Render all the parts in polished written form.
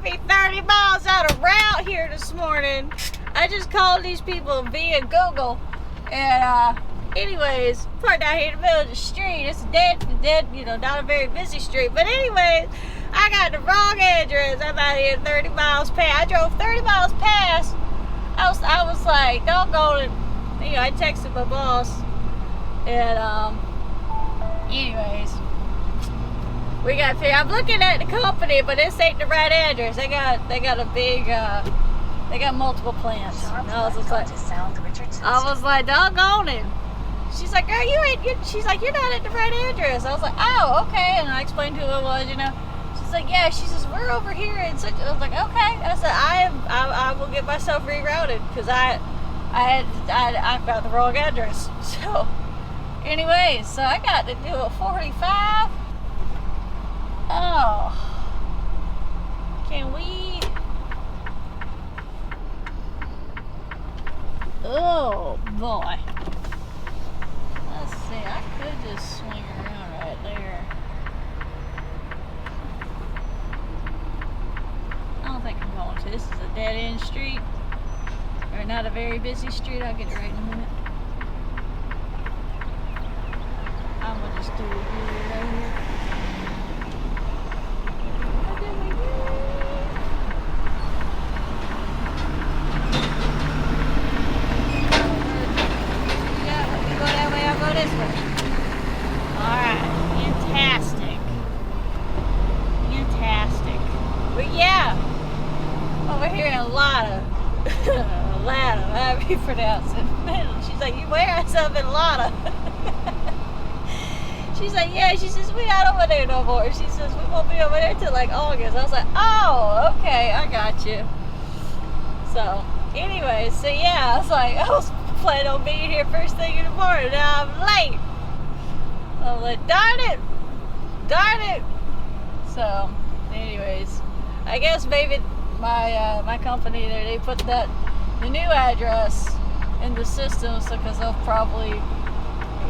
me 30 miles out of route here this morning. I just called these people via Google. And, anyways, parked out here in the middle of the street. It's a dead, not a very busy street. But anyways, I got the wrong address. I'm out here 30 miles past. I drove 30 miles past. I was like, doggone it. I texted my boss. And, anyways, we got here. I'm looking at the company, but this ain't the right address. They got a big, they got multiple plants. And I was like, doggone it. She's like, girl, she's like, you're not at the right address. I was like, oh, okay. And I explained who it was, She's like, yeah. She says, we're over here in such. I was like, okay. I said, I will get myself rerouted because I got the wrong address. So, anyways, so I got to do a 45. Oh, can we? Oh boy. Let's see. I could just swing around right there. I don't think I'm going to. This is a dead end street. Or not a very busy street. I'll get it right in a minute. I'm gonna just do it right here. Pronounce it. She's like, you wearing something, Lana? She's like, yeah. She says, we not over there no more. She says, we won't be over there till like August. I was like, oh, okay, I got you. So, anyway, so yeah, I was planning on being here first thing in the morning. Now I'm late. I was like, darn it. So, anyways, I guess maybe my company there, they put the new address in the system, so because they'll probably,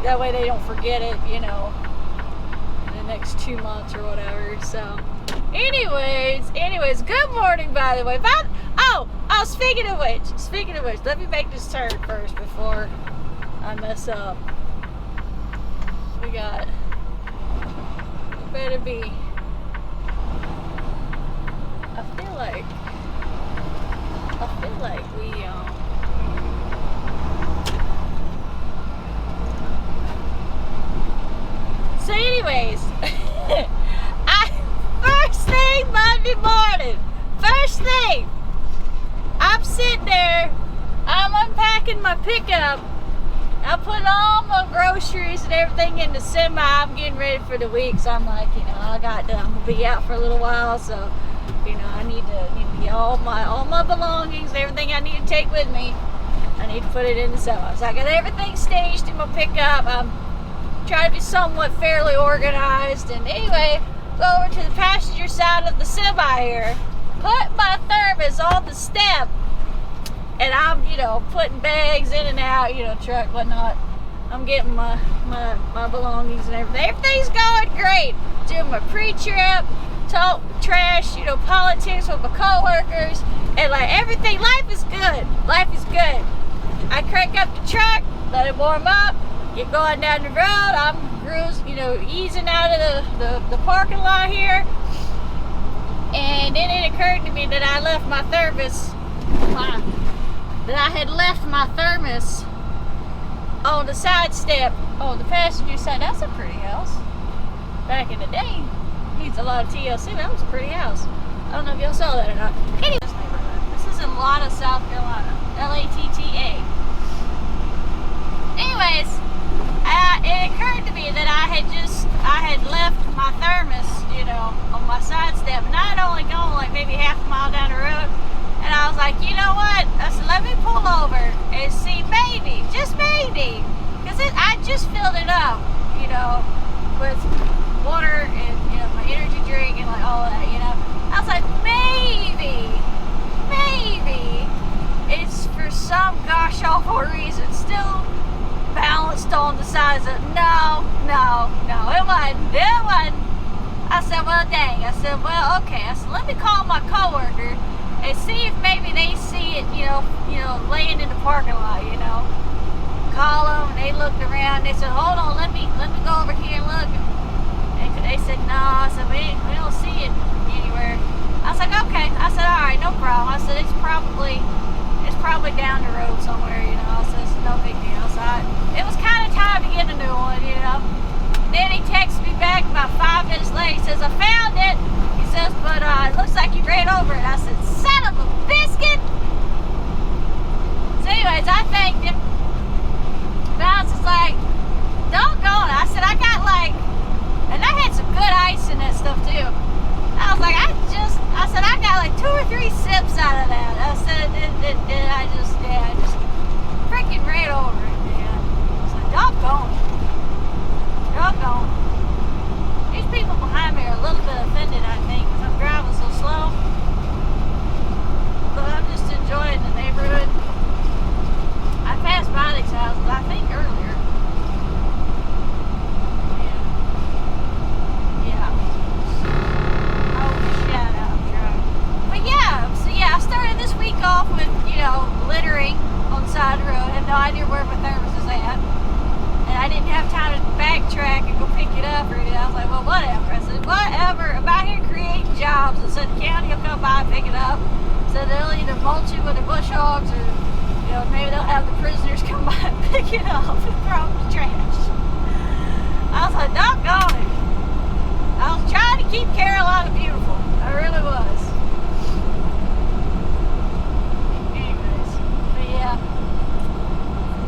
that way they don't forget it, in the next 2 months or whatever. So, anyways, good morning, by the way. Speaking of which, let me make this turn first before I mess up. We better be. I feel like we, so anyways, first thing Monday morning, I'm sitting there, I'm unpacking my pickup, I'm putting all my groceries and everything in the semi, I'm getting ready for the week, so I'm like, I'm gonna be out for a little while, so I need to get all my belongings, everything I need to take with me. I need to put it in the semi. So I got everything staged in my pickup. I'm trying to be somewhat fairly organized. And anyway, go over to the passenger side of the semi here, put my thermos on the step, and I'm, putting bags in and out, truck, whatnot. I'm getting my belongings and everything. Everything's going great. Doing my pre-trip. Talk trash, politics with my coworkers, and like everything. Life is good. I crank up the truck, let it warm up, get going down the road. I'm easing out of the parking lot here, and then it occurred to me that I left my thermos. That I had left my thermos on the side step on the passenger side. That's a pretty house. Back in the day. Needs a lot of TLC. That was a pretty house. I don't know if y'all saw that or not. Anyway, this is in Latta, South Carolina. Latta. Anyways, it occurred to me that I had left my thermos, on my side step, and I had only gone like maybe half a mile down the road, and I was like, you know what? I said, let me pull over and see, maybe, just maybe, because I just filled it up, with water and my energy drink and like all of that, I was like, maybe it's for some gosh awful reason still balanced on the sides of no, it wasn't. I said, well, dang. I said, well, okay. I said, let me call my coworker and see if maybe they see it, laying in the parking lot, Call them, and they looked around. They said, hold on, let me go over here and look. And they said, no. I said, we don't see it anywhere. I was like, okay. I said, all right, no problem. I said, it's probably down the road somewhere, I said, it's no big deal. So it was kind of time to get a new one, Then he texted me back about 5 minutes later. He says, I found it. He says, but it looks like you ran over it. I said, son of a biscuit. So anyways, I thanked him. But I was just like, doggone it. I said, and I had some good ice in that stuff too. I was like, I got like 2 or 3 sips out of that. I said, and I just freaking ran over it, man. I said, doggone it. Doggone it. These people behind me are a little bit offended, I think, because I'm driving so slow. But I'm just enjoying the neighborhood. I passed by these houses, I think, earlier. I started this week off with, littering on the side of the road. I had no idea where my thermos is at. And I didn't have time to backtrack and go pick it up or anything. I was like, well, whatever. I said, whatever. I'm out here creating jobs. I said, the county will come by and pick it up. So they'll either mulch it with the bush hogs or, maybe they'll have the prisoners come by and pick it up and throw it in the trash. I was like, doggone it. I was trying to keep Carolina beautiful. I really was.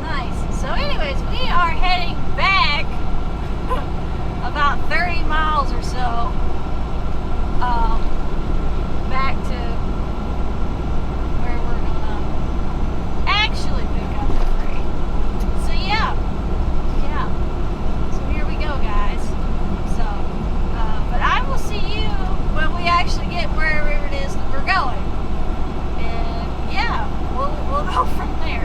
Nice. So anyways, we are heading back about 30 miles or so back to where we're gonna actually pick up the freight. So yeah. So here we go, guys. So but I will see you when we actually get wherever it is that we're going. And yeah, we'll go from there.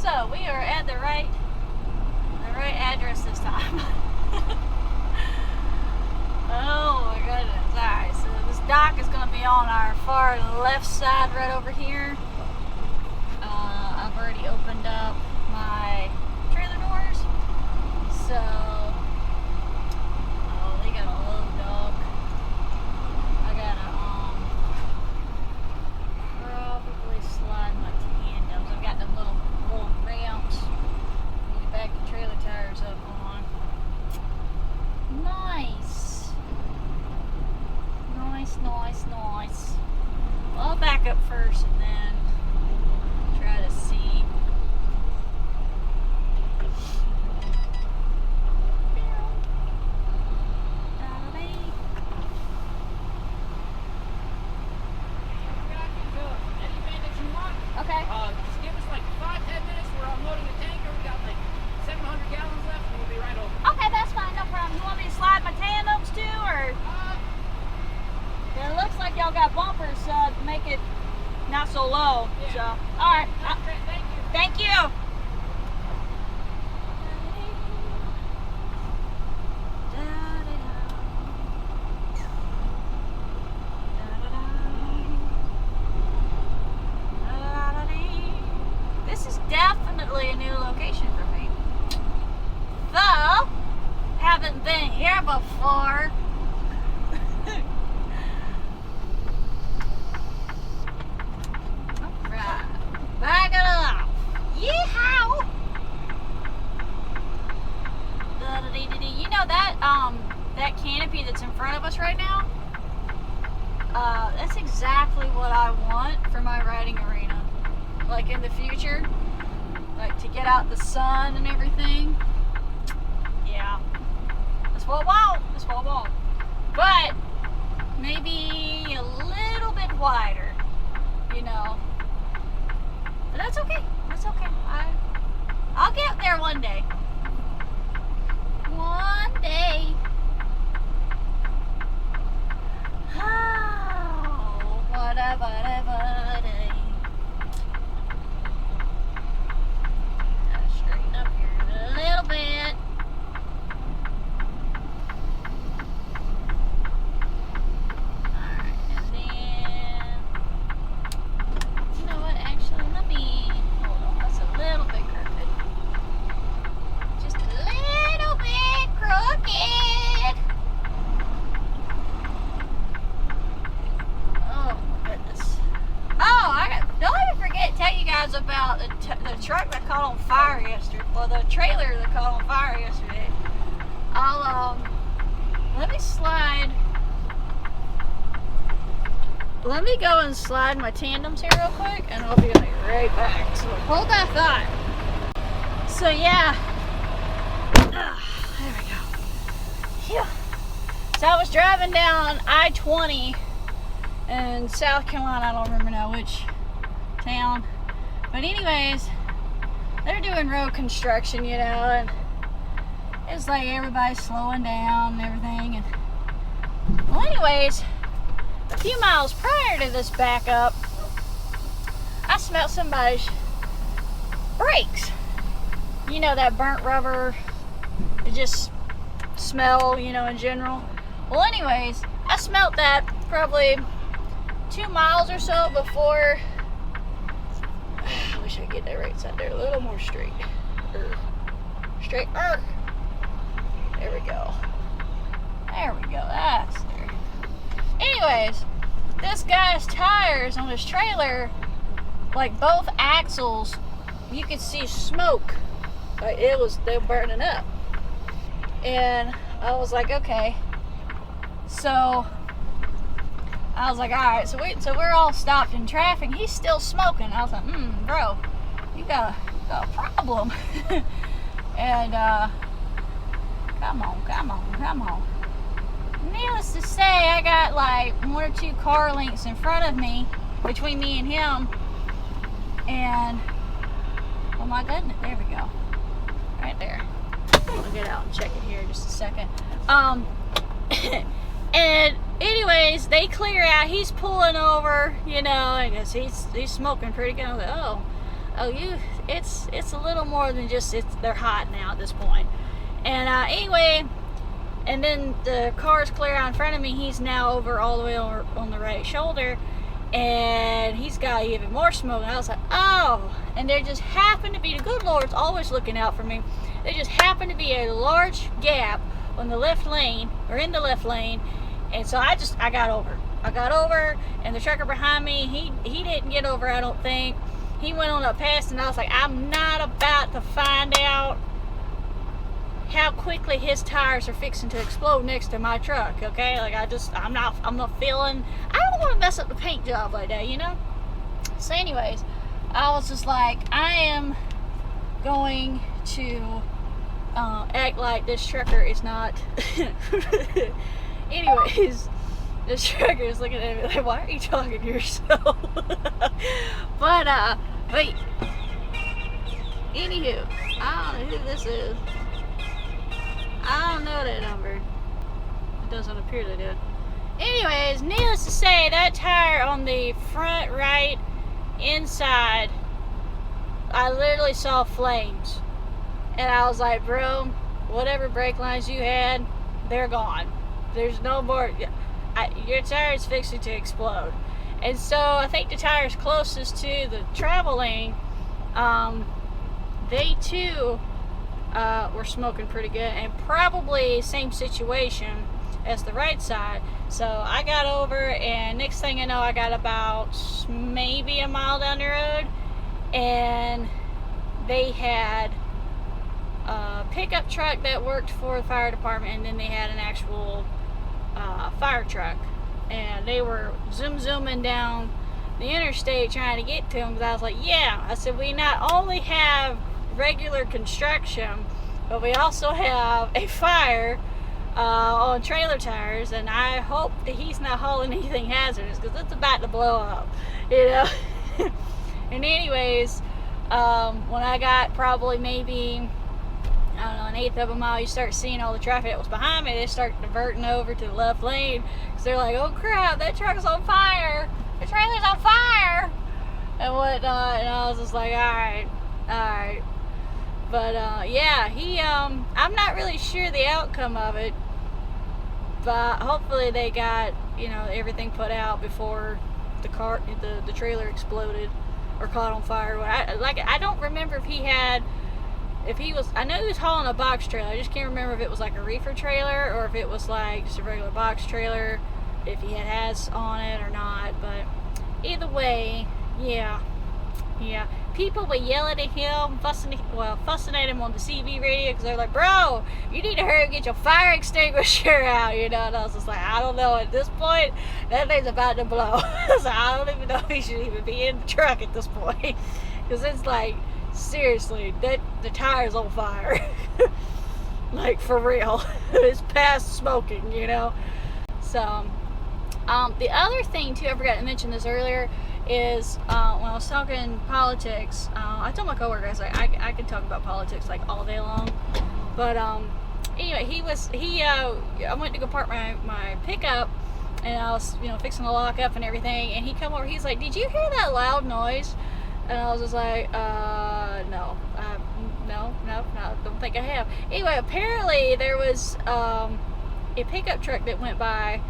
So we are at the right address this time. Oh my goodness. Alright, so this dock is going to be on our far left side right over here. I've already opened up my trailer doors. So, oh, they got a low dock. I gotta probably slide my tandems. I've got them little ramps. Get back the trailer tires up on. Nice. Nice. Well, I'll back up first and then try to see. Okay. Just give us like 5-10 minutes. We're unloading a tanker. We got like 700 gallons left, and we'll be right over. Okay, that's fine, no problem. You want me to slide my tandems too, or? Yeah, it looks like y'all got bumpers to make it not so low. Yeah. So, all right. That's great. Thank you. Thank you. That's exactly what I want for my riding arena. Like in the future, like to get out the sun and everything. Yeah, that's what I want. That's what I want. But maybe a little bit wider, you know. But that's okay. That's okay. I'll get there one day. One day. Oh, whatever day. Gotta straighten up here a little bit. Alright, and then you know what, actually let me hold on, that's a little bit crooked. Just a little bit crooked. Oh my goodness. Oh, don't even forget to tell you guys about the truck that caught on fire yesterday. Well, the trailer that caught on fire yesterday. Let me slide. Let me go and slide my tandems here real quick, and I'll be right back. So hold that thought. So yeah. There we go. Phew. So I was driving down I-20 in South Carolina. I don't remember now which town. But anyways, they're doing road construction, you know, and it's like everybody's slowing down and everything. And well, anyways, a few miles prior to this backup, I smelled somebody's brakes. You know, that burnt rubber, it just smell, you know, in general. Well, anyways, I smelled that probably 2 miles or so before. I wish I could get that right side there a little more straight. Straight. There we go. There we go. That's there. Anyways, this guy's tires on his trailer, like both axles, you could see smoke. Like they were burning up. And I was like, okay. So I was like, all right, so we're all stopped in traffic. He's still smoking. I was like, bro, you got a problem. And come on. Needless to say, I got like 1 or 2 car lengths in front of me, between me and him. And oh my goodness, there we go, right there. I'll get out and check it here in just a second. And anyways, they clear out. He's pulling over, you know, I guess he's smoking pretty good. I was like, it's a little more than just they're hot now at this point. And anyway, and then the car's clear out in front of me. He's now over all the way on the right shoulder, and he's got even more smoke. And I was like, oh, and there just happened to be, the good Lord's always looking out for me. There just happened to be a large gap on the left lane, or in the left lane. And so I got over. And the trucker behind me, he didn't get over, I don't think. He went on up past, and I was like, I'm not about to find out how quickly his tires are fixing to explode next to my truck, okay? Like I'm not feeling, I don't want to mess up the paint job like that, you know? So anyways, I was just like, I am going to act like this trucker is not. Anyways, this trucker is looking at me like, why are you talking to yourself? but anywho, I don't know who this is. I don't know that number. It doesn't appear to do. Anyways, needless to say, that tire on the front right inside, I literally saw flames. And I was like, bro, whatever brake lines you had, they're gone. There's no more. Your tire is fixing to explode. And so I think the tires closest to the travel lane, they too were smoking pretty good, and probably same situation as the right side. So I got over, and next thing I know, I got about maybe a mile down the road, and they had a pickup truck that worked for the fire department, and then they had an actual fire truck and they were zooming down the interstate trying to get to him, because I was like, yeah, I said, we not only have regular construction, but we also have a fire on trailer tires, and I hope that he's not hauling anything hazardous, because it's about to blow up, you know. And anyways, when I got probably maybe, I don't know, an eighth of a mile, you start seeing all the traffic that was behind me. They start diverting over to the left lane, because they're like, oh crap, that truck's on fire, the trailer's on fire, and whatnot. And I was just like, alright. But yeah, he I'm not really sure the outcome of it, but hopefully they got, you know, everything put out before the trailer exploded or caught on fire. I don't remember if he was, I know he was hauling a box trailer. I just can't remember if it was like a reefer trailer or if it was like just a regular box trailer, if he has on it or not. But either way, yeah. People were yelling at him, fussing at him on the CB radio, because they're like, bro, you need to hurry and get your fire extinguisher out, you know. And I was just like, I don't know, at this point, that thing's about to blow. So I don't even know if he should even be in the truck at this point, because it's like, seriously, the tire's on fire. Like, for real. It's past smoking, you know. So the other thing too, I forgot to mention this earlier, is when I was talking politics, I told my coworker, I was like, I could talk about politics like all day long. But anyway, I went to go park my pickup, and I was, you know, fixing to lock up and everything, and he come over, he's like, did you hear that loud noise? And I was just like, no, don't think I have. Anyway, apparently there was a pickup truck that went by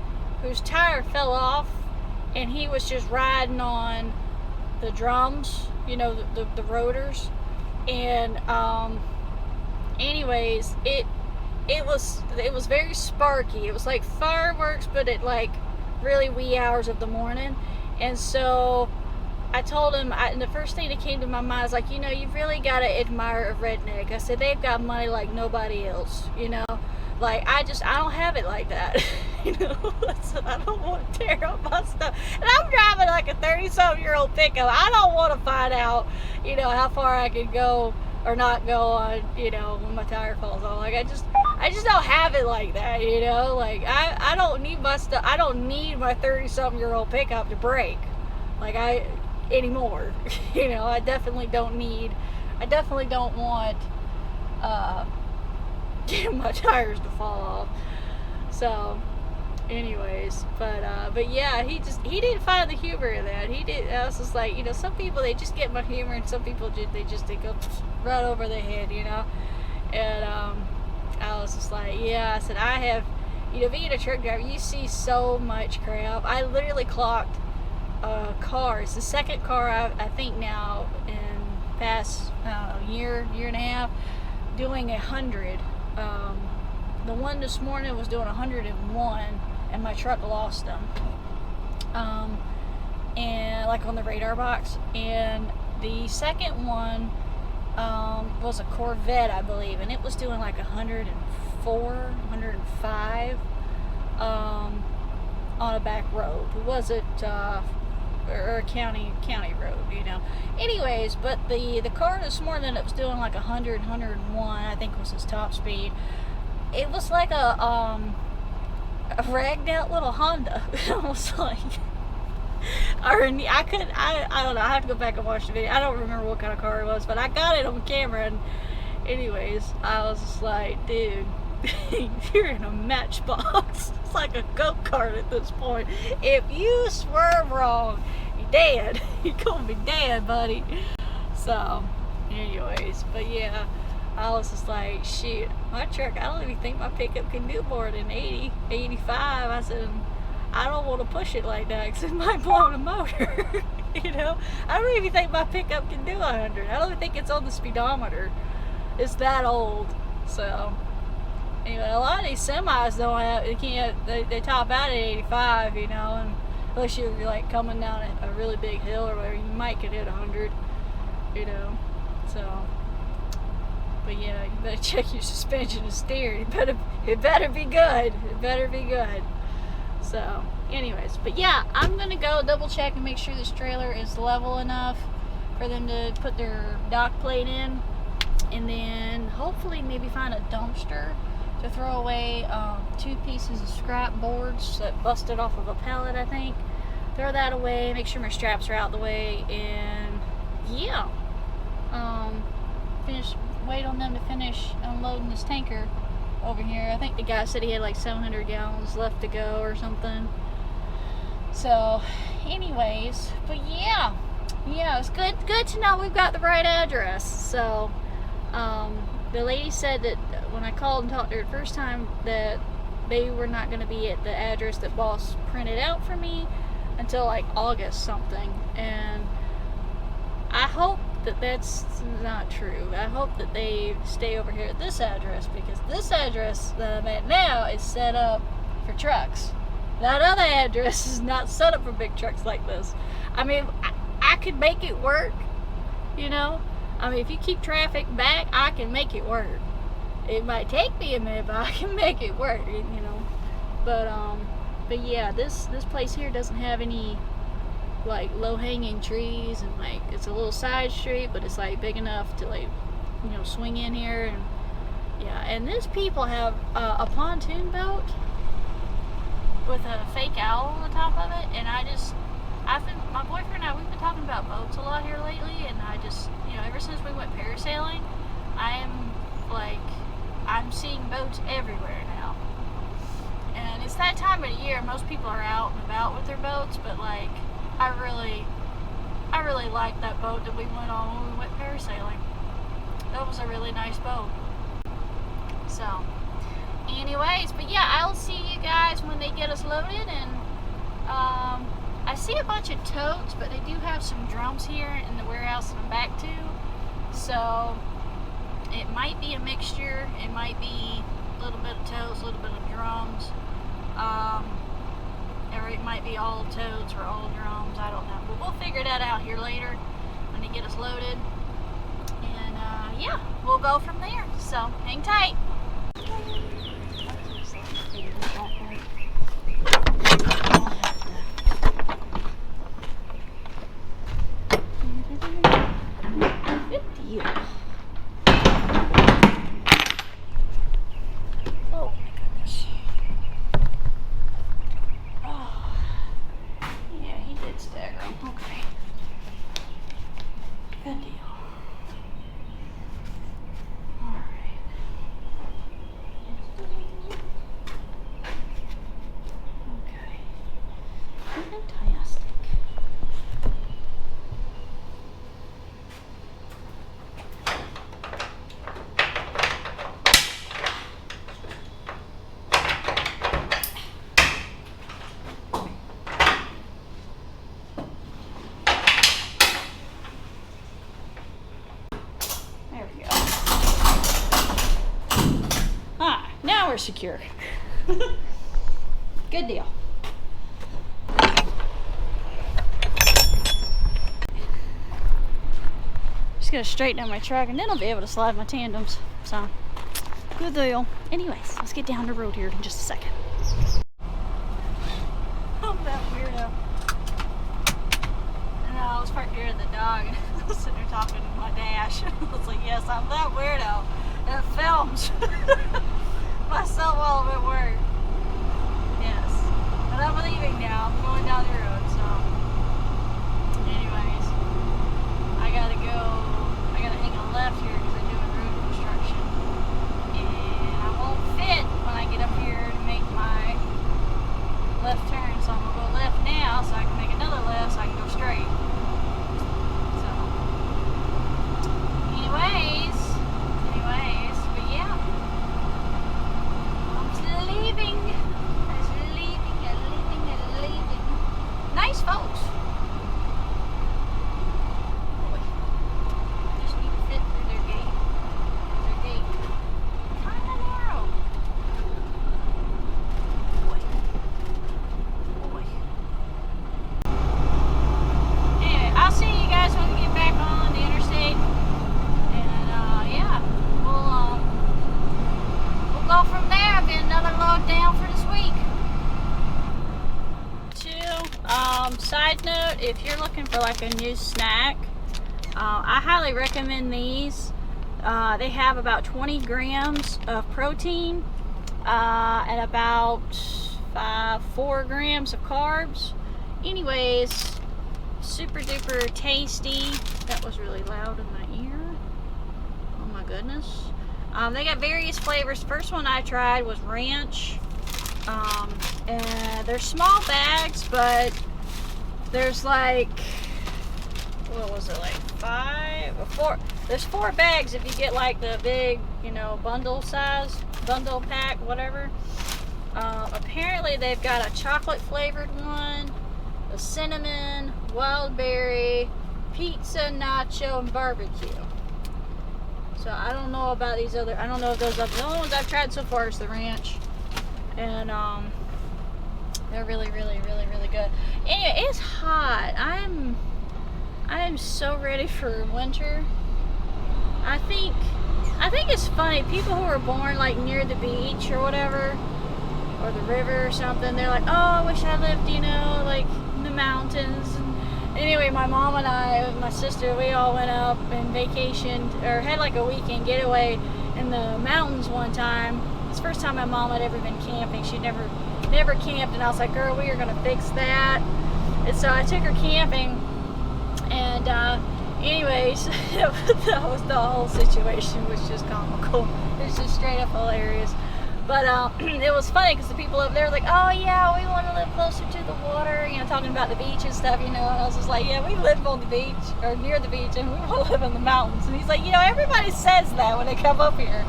whose tire fell off, and he was just riding on the drums, you know, the rotors. And anyways, it was very sparky. It was like fireworks, but at like really wee hours of the morning. And so I told him, and the first thing that came to my mind was like, you know, you've really got to admire a redneck. I said, they've got money like nobody else, you know. Like, I don't have it like that, you know. I don't want to tear up my stuff. And I'm driving like a 30-something-year-old pickup. I don't want to find out, you know, how far I can go or not go on, you know, when my tire falls off. Like, I just don't have it like that, you know. Like, I don't need my stuff. I don't need my 30-something-year-old pickup to break. Like, anymore. You know, I definitely don't want my tires to fall off. So anyways, but yeah, he didn't find the humor in that. I was just like, you know, some people, they just get my humor, and some people they go right over their head, you know. And I was just like, yeah, I said, I have, you know, being a truck driver, you see so much crap. I literally clocked cars. The second car I think now in past, I don't know, year and a half, doing 100. The one this morning was doing 101, and my truck lost them. And like on the radar box. And the second one was a Corvette, I believe, and it was doing like 104, 105 on a back road. It wasn't or a county road, you know. Anyways, but the car this morning that was doing like 100, 101, I think was his top speed. It was like a ragged out little Honda. It was like, I don't know, I have to go back and watch the video. I don't remember what kind of car it was, but I got it on camera. And anyways, I was just like, dude, you're in a matchbox. It's like a go-kart at this point. If you swerve wrong, you're dead. You're gonna be dead, buddy. So anyways, but yeah, I was just like, shoot, my truck, I don't even think my pickup can do more than 80, 85. I said, I don't want to push it like that because it might blow the motor. You know, I don't even think my pickup can do 100. I don't even think it's on the speedometer. It's that old. So anyway, a lot of these semis don't have, they top out at 85, you know, and unless you're like coming down a really big hill or whatever, you might get hit 100, you know. So, but yeah, you better check your suspension and steering. It better be good. It better be good. So anyways, but yeah, I'm gonna go double check and make sure this trailer is level enough for them to put their dock plate in, and then hopefully maybe find a dumpster to throw away 2 pieces of scrap boards that busted off of a pallet, I think. Throw that away, make sure my straps are out the way, and yeah, wait on them to finish unloading this tanker over here. I think the guy said he had like 700 gallons left to go or something. So anyways, but yeah, it's good to know we've got the right address. So the lady said that when I called and talked to her the first time that they were not going to be at the address that boss printed out for me until like August something, and I hope that that's not true. I hope that they stay over here at this address, because this address that I'm at now is set up for trucks. That other address is not set up for big trucks like this. I mean, I could make it work, you know? I mean, if you keep traffic back, I can make it work. It might take me a minute, but I can make it work, you know? But yeah, this place here doesn't have any like low-hanging trees, and like it's a little side street, but it's like big enough to like, you know, swing in here. And yeah, and these people have a pontoon boat with a fake owl on the top of it, and my boyfriend and I, we've been talking about boats a lot here lately, and I just, you know, ever since we went parasailing, I'm seeing boats everywhere now. And it's that time of the year, most people are out and about with their boats, but like I really liked that boat that we went on when we went parasailing. That was a really nice boat. So anyways, but yeah, I'll see you guys when they get us loaded. And I see a bunch of totes, but they do have some drums here in the warehouse that I'm back to, so it might be a mixture. It might be a little bit of totes, a little bit of drums, or it might be all totes or all drums, I don't know, but we'll figure that out here later when they get us loaded. And yeah, we'll go from there, so hang tight. Good deal. Oh my goodness. Oh, yeah, he did stagger him. Okay. Good deal. We're secure. Good deal. Just gotta straighten out my truck, and then I'll be able to slide my tandems. So, good deal. Anyways, let's get down the road here in just a second. I'm that weirdo. And I was parked here at the dog, and I was sitting there talking to my dash. I was like, yes, I'm that weirdo. And it films. Myself while I'm at work. Yes. But I'm leaving now. I'm going down the road, so anyways, I gotta hang a left here because I'm doing road construction, and I won't fit when I get up here to make my left turn, so I'm gonna go left now so I can make another left so I can go straight. So anyways, but yeah, Side note, if you're looking for like a new snack, I highly recommend these. They have about 20 grams of protein and about 4 grams of carbs. Anyways, super duper tasty. That was really loud in my ear. Oh my goodness. They got various flavors. First one I tried was ranch. And they're small bags, but there's like, what was it, like 5 or 4? There's 4 bags if you get like the big, you know, bundle pack, whatever. Apparently they've got a chocolate flavored one, a cinnamon, wild berry, pizza, nacho, and barbecue. So I don't know about these other, I don't know if those are, the only ones I've tried so far is the ranch. And they're really, really, really, really good. Anyway, it's hot. I am so ready for winter. I think it's funny, people who are born like near the beach or whatever, or the river or something, they're like, oh, I wish I lived, you know, like in the mountains. Anyway, my mom and I, and my sister, we all went up and vacationed, or had like a weekend getaway in the mountains one time. It's the first time my mom had ever been camping. She'd never camped, and I was like, girl, we are gonna fix that. And so I took her camping, and anyways, that was the whole situation was just comical. It was just straight up hilarious. But it was funny because the people over there were like, oh yeah, we want to live closer to the water, you know, talking about the beach and stuff, you know. And I was just like, yeah, we live on the beach, or near the beach, and we want to live in the mountains. And he's like, you know, everybody says that when they come up here.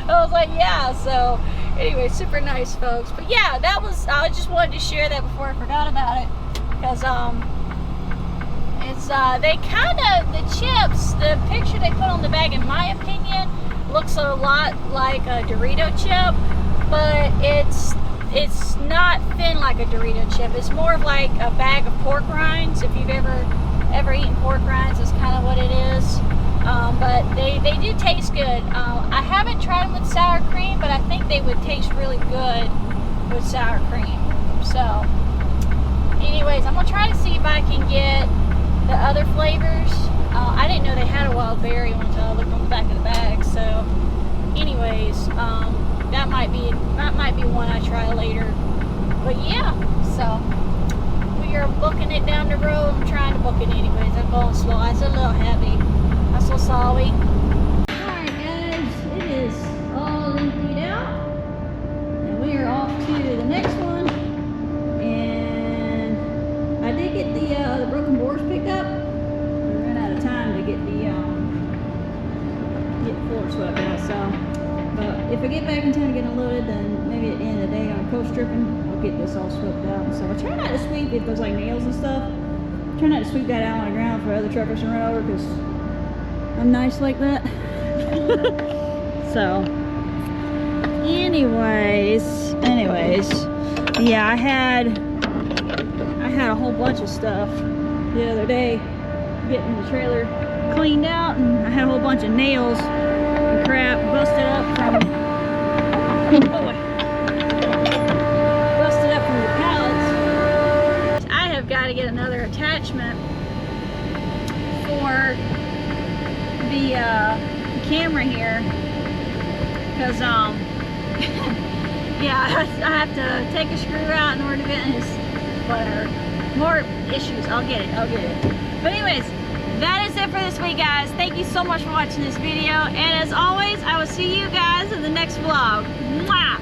I was like, yeah. So anyway, super nice folks. But yeah, that was, I just wanted to share that before I forgot about it, because it's they kind of, the chips, the picture they put on the bag, in my opinion, looks a lot like a Dorito chip, but it's not thin like a Dorito chip. It's more of like a bag of pork rinds. If you've ever eaten pork rinds, that's kind of what it is. But they do taste good. I haven't tried them with sour cream, but I think they would taste really good with sour cream. So anyways, I'm gonna try to see if I can get the other flavors. I didn't know they had a wild berry until I looked on the back of the bag. So anyways, that might be one I try later. But yeah, so we are booking it down the road. I'm trying to book it anyways. I'm going slow. It's a little heavy. I'm so sorry. Alright guys, it is all emptied out, and we are off to the next one. And I did get the broken boards picked up. We ran out of time to get the floor swept out. So, but if I get back in time to get unloaded, then maybe at the end of the day on coast stripping, I'll get this all swept out. So I try not to sweep if there's like nails and stuff. Try not to sweep that out on the ground for other truckers to run over, because I'm nice like that. So anyways, yeah, I had a whole bunch of stuff the other day getting the trailer cleaned out, and I had a whole bunch of nails and crap busted up from the pallets. I have got to get another attachment for the camera here, because yeah, I have to take a screw out in order to get this, whatever, more issues. I'll get it. But anyways, that is it for this week, guys. Thank you so much for watching this video, and as always, I will see you guys in the next vlog. Mwah!